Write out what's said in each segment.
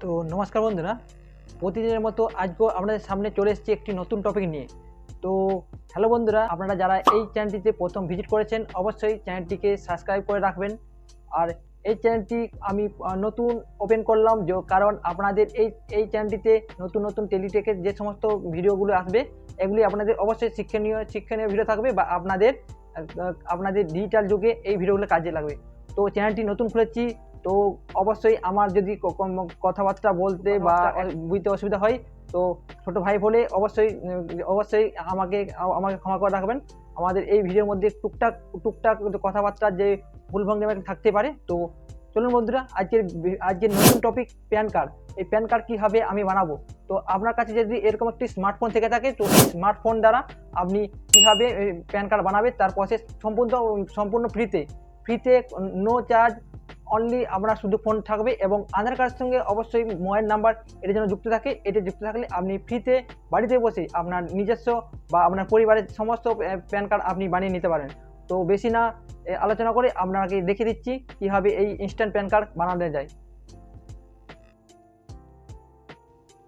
তো নমস্কার বন্ধুরা, প্রতিদিনের মতো আজকেও আপনাদের সামনে চলে এসেছি একটি নতুন টপিক নিয়ে। তো হ্যালো বন্ধুরা, আপনারা যারা এই চ্যানেলটিতে প্রথম ভিজিট করেছেন অবশ্যই চ্যানেলটিকে সাবস্ক্রাইব করে রাখবেন। আর এই চ্যানেলটি আমি নতুন ওপেন করলাম কারণ আপনাদের এই চ্যানেলটিতে নতুন নতুন টেলিটেকের যে সমস্ত ভিডিওগুলো আসবে এগুলি আপনাদের অবশ্যই শিক্ষণীয় ভিডিও থাকবে বা আপনাদের ডিজিটাল যুগে এই ভিডিওগুলো কাজে লাগবে। তো চ্যানেলটি নতুন খুলেছি, তো অবশ্যই আমার যদি কথাবার্তা বলতে বা বুঝতে অসুবিধা হয় তো ছোট ভাই বলে অবশ্যই আমাকে ক্ষমা করে রাখবেন। আমাদের এই ভিডিওর মধ্যে টুকটাক কথাবার্তা যে ভুলভ্রান্তি থাকতে পারে। তো চলুন বন্ধুরা, আজকের নতুন টপিক প্যান কার্ড। এই প্যান কার্ড কীভাবে আমি বানাবো। তো আপনার কাছে যদি এরকম একটি স্মার্টফোন থেকে থাকে তো এই স্মার্টফোন দ্বারা আপনি কীভাবে প্যান কার্ড বানাবে তার প্রসেস সম্পূর্ণ ফ্রিতে নো চার্জ। অনলি আপনার শুধু ফোন থাকবে এবং আধার কার্ডের সঙ্গে অবশ্যই মোবাইল নাম্বার এটা যেন যুক্ত থাকে। এটা যুক্ত থাকলে আপনি ফ্রিতে বাড়িতে বসে আপনার নিজস্ব বা আপনার পরিবারের সমস্ত প্যান কার্ড আপনি বানিয়ে নিতে পারেন। তো বেশি না আলোচনা করে আপনাকে দেখিয়ে দিচ্ছি কীভাবে এই ইনস্ট্যান্ট প্যান কার্ড বানানো যায়।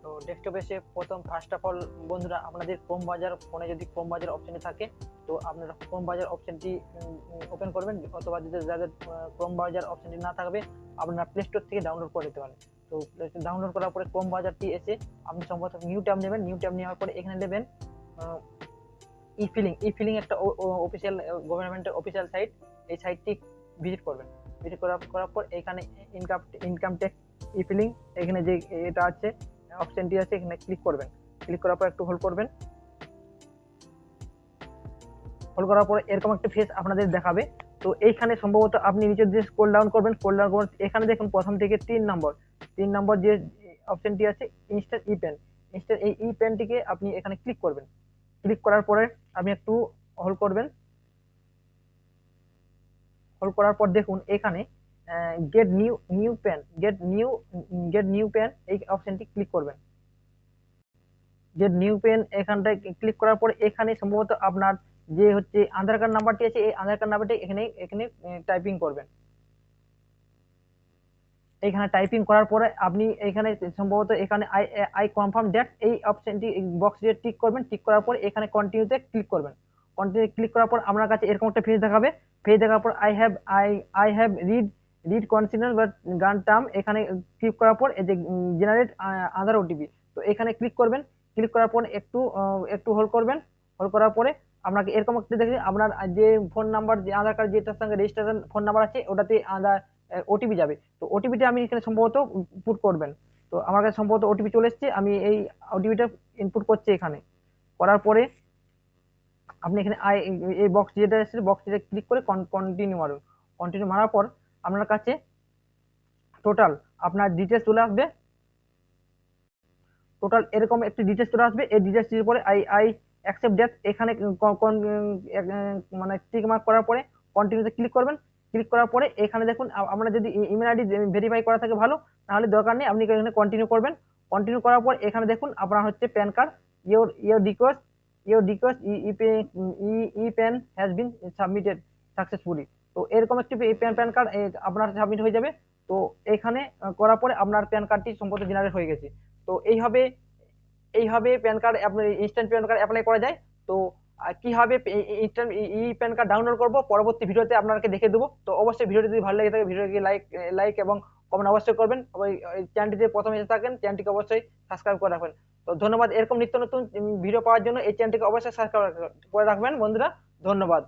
তো ডেস্কটপে এসে প্রথম ফার্স্ট অফ অল বন্ধুরা, আপনাদের ক্রোম ব্রাউজার ফোনে যদি ক্রোম ব্রাউজার অপশানে থাকে তো আপনারা ক্রোম ব্রাউজার অপশানটি ওপেন করবেন, অথবা যাদের ক্রোম ব্রাউজার অপশানটি না থাকবে আপনারা প্লে স্টোর থেকে ডাউনলোড করে নিতে পারেন। তো ডাউনলোড করার পরে ক্রোম ব্রাউজারটি এসে আপনি সম্ভবত নিউ ট্যাব নেবেন। নিউ ট্যাব নেওয়ার পরে এখানে নেবেন ই ফিলিং একটা অফিসিয়াল গভর্নমেন্টের অফিসিয়াল সাইট। এই সাইটটি ভিজিট করবেন। ভিজিট করার পর এখানে ইনকাম ট্যাক্স ই ফিলিং এখানে যে এটা আছে অপশনটি আছে এখানে ক্লিক করবেন। ক্লিক করার পর একটু হোল্ড করবেন। হোল্ড করার পর এরকম একটা ফেস আপনাদের দেখাবে। তো এইখানে সম্ভবত আপনি নিচের দিকে স্ক্রল ডাউন করবেন। এখানে দেখুন প্রথম থেকে 3 নম্বর যে অপশনটি আছে ইনস্ট্যান্ট ই পেন। ইনস্ট্যান্ট এই ই পেনটিকে আপনি এখানে ক্লিক করবেন। ক্লিক করার পরে আপনি একটু হোল্ড করবেন। হোল্ড করার পর দেখুন এখানে গেট নিউ পেন এই অপশনটি ক্লিক করবেন। গেট নিউ পেন এখানটায় ক্লিক করার পর এখানে সম্ভবত আপনার যে হচ্ছে আধার কার্ড নাম্বারটি আছে এই আধার কার্ড নাম্বারটি এখানে টাইপিং করবেন। এখানে টাইপিং করার পরে আপনি এখানে সম্ভবত এখানে আই কনফার্ম দ্যাট এই অপশনটি বক্স দিয়ে টিক করবেন। টিক করার পর এখানে কন্টিনিউতে ক্লিক করবেন। কন্টিনিউ ক্লিক করার পর আপনার কাছে এরকম একটা পেজ দেখাবে। পেজ দেখার পর I have read consider but গান টার্ম এখানে ক্লিক করার পর এই যে জেনারেট আধার ওটিপি, তো এখানে ক্লিক করবেন। ক্লিক করার পর একটু হোল্ড করবেন। হোল্ড করার পরে আপনাকে এরকম একটা দেখে আপনার যে ফোন নাম্বার যে আধার কার্ড যেটার সঙ্গে রেজিস্ট্রেশন ফোন নাম্বার আছে ওটাতে আধার ওটিপি যাবে। তো ওটিপিটা আমি এখানে সম্ভবত পুট করবেন। তো আমার কাছে সম্ভবত ওটিপি চলে এসছে, আমি এই ওটিপিটা ইনপুট করছি। এখানে করার পরে আপনি এখানে এই বক্স যেটা এসেছে বক্সটা ক্লিক করে কন্টিনিউ মারুন। কন্টিনিউ মারার পর আপনার কাছে টোটাল আপনার ডিটেলস চলে আসবে। টোটাল এরকম একটি ডিটেলস চলে আসবে। এই ডিটেলস এর পরে আই অ্যাকসেপ্ট দ্যাট এখানে মানে টিক মার্ক করার পরে কন্টিনিউতে ক্লিক করবেন। ক্লিক করার পরে এখানে দেখুন আমরা যদি ইমেল আইডি ভেরিফাই করা থাকে ভালো, নাহলে দরকার নেই, আপনি এখানে কন্টিনিউ করবেন। কন্টিনিউ করার পর এখানে দেখুন আপনার হচ্ছে PAN card your request e PAN has been submitted successfully. তো এরকম একটি প্যান কার্ড আপনার সাবমিট হয়ে যাবে। তো এখানে করার পরে আপনার প্যান কার্ডটি সম্পূর্ণ জেনারেট হয়ে গেছে। তো এইভাবে প্যান কার্ড আপনার ইনস্ট্যান্ট প্যান কার্ড অ্যাপ্লাই করা যায়। তো কিভাবে ইনস্ট্যান্ট ই প্যান কার্ড ডাউনলোড করবো পরবর্তী ভিডিওতে আপনাকে দেখে দেবো। তো অবশ্যই ভিডিওটি যদি ভালো লেগে থাকে ভিডিওটিকে লাইক এবং কমেন্ট অবশ্যই করবেন। চ্যানেলটিতে প্রথমে এসে থাকেন চ্যানেলটিকে অবশ্যই সাবস্ক্রাইব করে রাখবেন। তো ধন্যবাদ। এরকম নিত্য নতুন ভিডিও পাওয়ার জন্য এই চ্যানেলটিকে অবশ্যই সাবস্ক্রাইব করে রাখবেন বন্ধুরা। ধন্যবাদ।